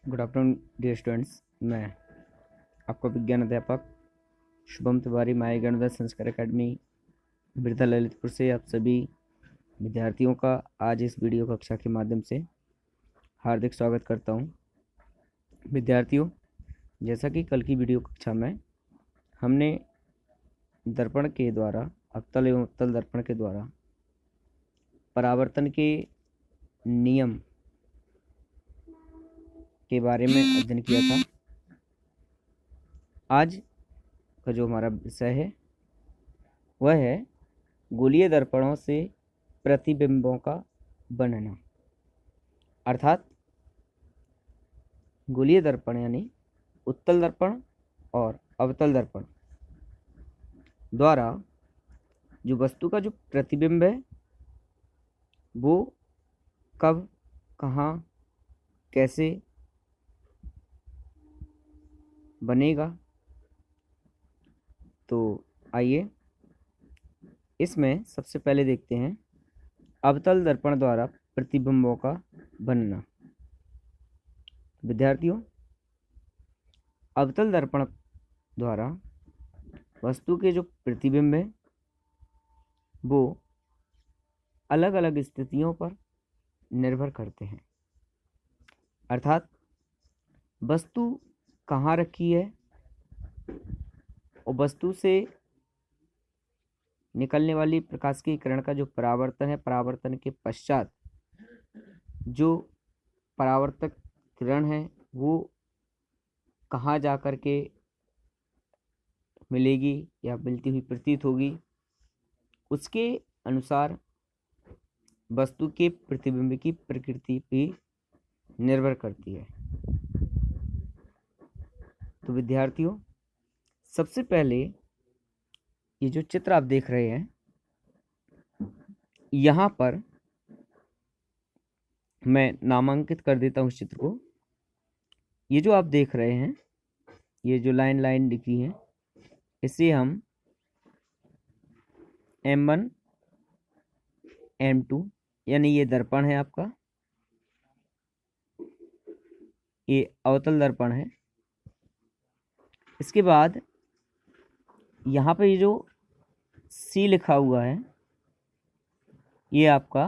Good afternoon dear students. मैं आपका विज्ञान अध्यापक शुभम तिवारी माय गणित संस्कार एकेडमी बिरधा ललितपुर से आप सभी विद्यार्थियों का आज इस वीडियो कक्षा के माध्यम से हार्दिक स्वागत करता हूं। विद्यार्थियों, जैसा कि कल की वीडियो कक्षा में हमने दर्पण के द्वारा अवतल एवं उत्तल दर्पण के द्वारा परावर्तन के नियम के बारे में अध्ययन किया था। आज का जो हमारा विषय है वह है गोलीय दर्पणों से प्रतिबिंबों का बनना, अर्थात गोलीय दर्पण यानी उत्तल दर्पण और अवतल दर्पण द्वारा जो वस्तु का जो प्रतिबिंब है वो कब, कहाँ, कैसे बनेगा। तो आइए इसमें सबसे पहले देखते हैं अवतल दर्पण द्वारा प्रतिबिंबों का बनना। विद्यार्थियों, अवतल दर्पण द्वारा वस्तु के जो प्रतिबिंब है वो अलग अलग स्थितियों पर निर्भर करते हैं, अर्थात वस्तु कहाँ रखी है और वस्तु से निकलने वाली प्रकाश की किरण का जो परावर्तन है, परावर्तन के पश्चात जो परावर्तक किरण है वो कहाँ जा कर के मिलेगी या मिलती हुई प्रतीत होगी, उसके अनुसार वस्तु के प्रतिबिंब की प्रकृति भी निर्भर करती है। तो विद्यार्थियों, सबसे पहले ये जो चित्र आप देख रहे हैं यहाँ पर मैं नामांकित कर देता हूँ इस चित्र को। ये जो आप देख रहे हैं, ये जो लाइन लाइन दिखी है, इसे हम M1 M2 यानी ये दर्पण है आपका, ये अवतल दर्पण है। इसके बाद यहाँ पे ये जो C लिखा हुआ है ये आपका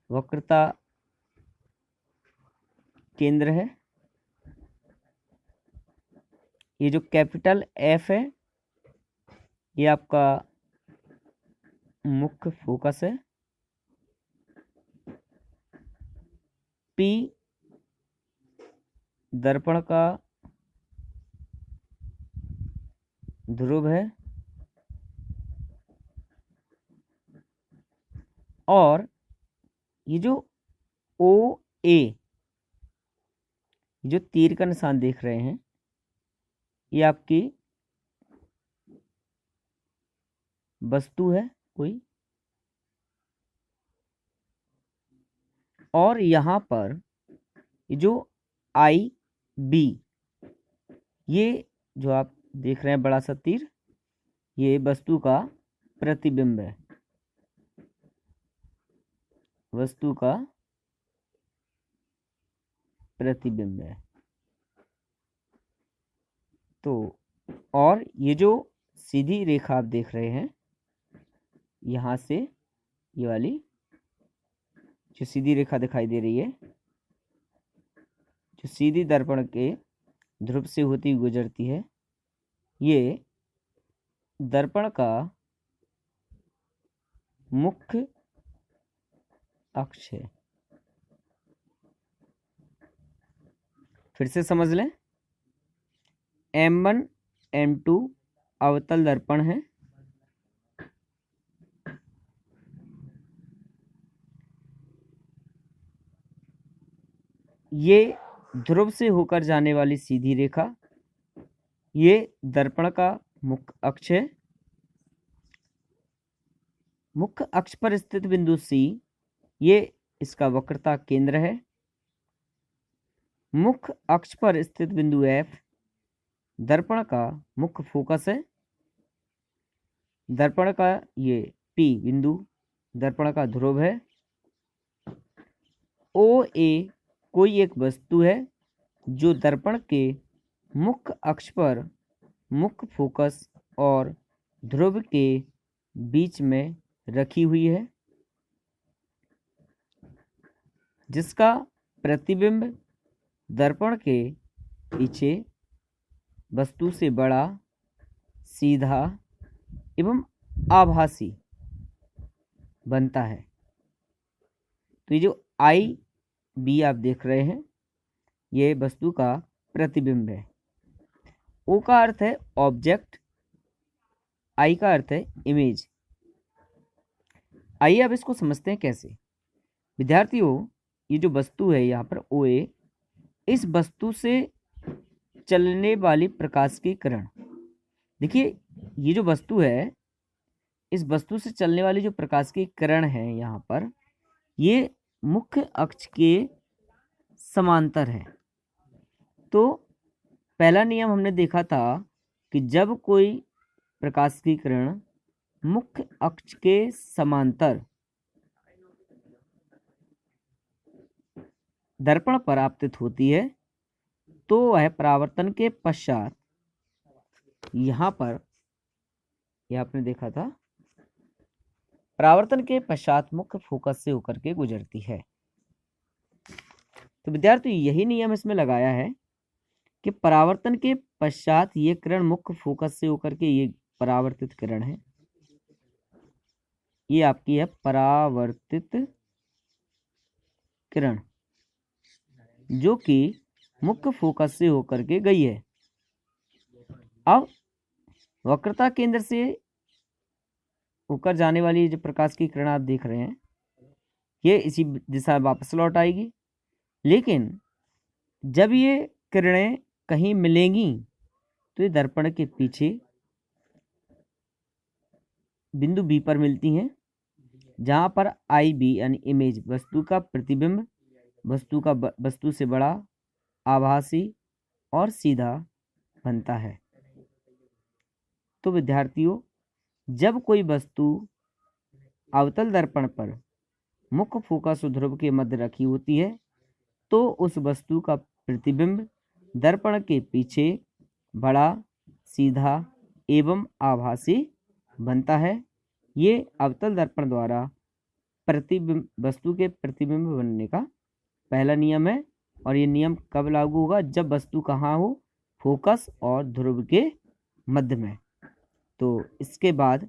वक्रता केंद्र है। ये जो कैपिटल F है ये आपका मुख्य फोकस है। P दर्पण का ध्रुव है और ये जो OA जो तीर का निशान देख रहे हैं ये आपकी वस्तु है कोई, और यहाँ पर ये जो IB ये जो आप देख रहे हैं बड़ा सा तीर, ये वस्तु का प्रतिबिंब है, वस्तु का प्रतिबिंब है। तो और ये जो सीधी रेखा आप देख रहे हैं यहाँ से, ये वाली जो सीधी रेखा दिखाई दे रही है, जो सीधी दर्पण के ध्रुव से होती हुई गुजरती है, ये दर्पण का मुख्य अक्ष है। फिर से समझ लें, M1 M2 अवतल दर्पण है, ये ध्रुव से होकर जाने वाली सीधी रेखा ये दर्पण का मुख्य अक्ष है। मुख्य अक्ष पर स्थित बिंदु C ये इसका वक्रता केंद्र है। मुख्य अक्ष पर स्थित बिंदु F दर्पण का मुख्य फोकस है। दर्पण का ये P बिंदु दर्पण का ध्रुव है। OA कोई एक वस्तु है जो दर्पण के मुख्य अक्ष पर मुख्य फोकस और ध्रुव के बीच में रखी हुई है, जिसका प्रतिबिंब दर्पण के पीछे वस्तु से बड़ा, सीधा एवं आभासी बनता है। तो ये जो आई बी आप देख रहे हैं, ये वस्तु का प्रतिबिंब है। ओ का अर्थ है ऑब्जेक्ट, आई का अर्थ है इमेज। आइए अब इसको समझते हैं कैसे। विद्यार्थियों, ये जो वस्तु है यहाँ पर ओ ए, इस वस्तु से चलने वाली प्रकाश की किरण, देखिए ये जो वस्तु है, इस वस्तु से चलने वाली जो प्रकाश की किरण है यहाँ पर, ये मुख्य अक्ष के समांतर है। तो पहला नियम हमने देखा था कि जब कोई प्रकाश की किरण मुख्य अक्ष के समांतर दर्पण पर आपतित होती है तो वह परावर्तन के पश्चात, यहाँ पर यह आपने देखा था, परावर्तन के पश्चात मुख्य फोकस से होकर के गुजरती है। तो विद्यार्थी यही नियम इसमें लगाया है कि परावर्तन के पश्चात ये किरण मुख्य फोकस से होकर के, ये परावर्तित किरण है, ये आपकी है परावर्तित किरण, जो कि मुख्य फोकस से होकर के गई है। अब वक्रता केंद्र से होकर जाने वाली जो प्रकाश की किरण आप देख रहे हैं, ये इसी दिशा में वापस लौट आएगी। लेकिन जब ये किरणें कहीं मिलेंगी तो ये दर्पण के पीछे बिंदु बी पर मिलती हैं, जहां पर आई बी यानी इमेज, वस्तु का प्रतिबिंब, वस्तु से बड़ा, आभासी और सीधा बनता है। तो विद्यार्थियों, जब कोई वस्तु अवतल दर्पण पर मुख्य फोकस और ध्रुव के मध्य रखी होती है तो उस वस्तु का प्रतिबिंब दर्पण के पीछे बड़ा, सीधा एवं आभासी बनता है। ये अवतल दर्पण द्वारा प्रतिबिंब, वस्तु के प्रतिबिंब बनने का पहला नियम है। और ये नियम कब लागू होगा? जब वस्तु कहाँ हो? फोकस और ध्रुव के मध्य में। तो इसके बाद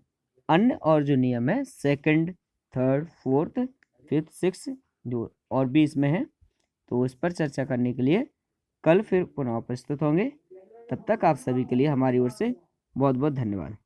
अन्य और जो नियम है, second, third, fourth, fifth, six, जो और भी इसमें है, तो इस पर चर्चा करने के लिए कल फिर पुनः उपस्थित होंगे। तब तक आप सभी के लिए हमारी ओर से बहुत बहुत धन्यवाद।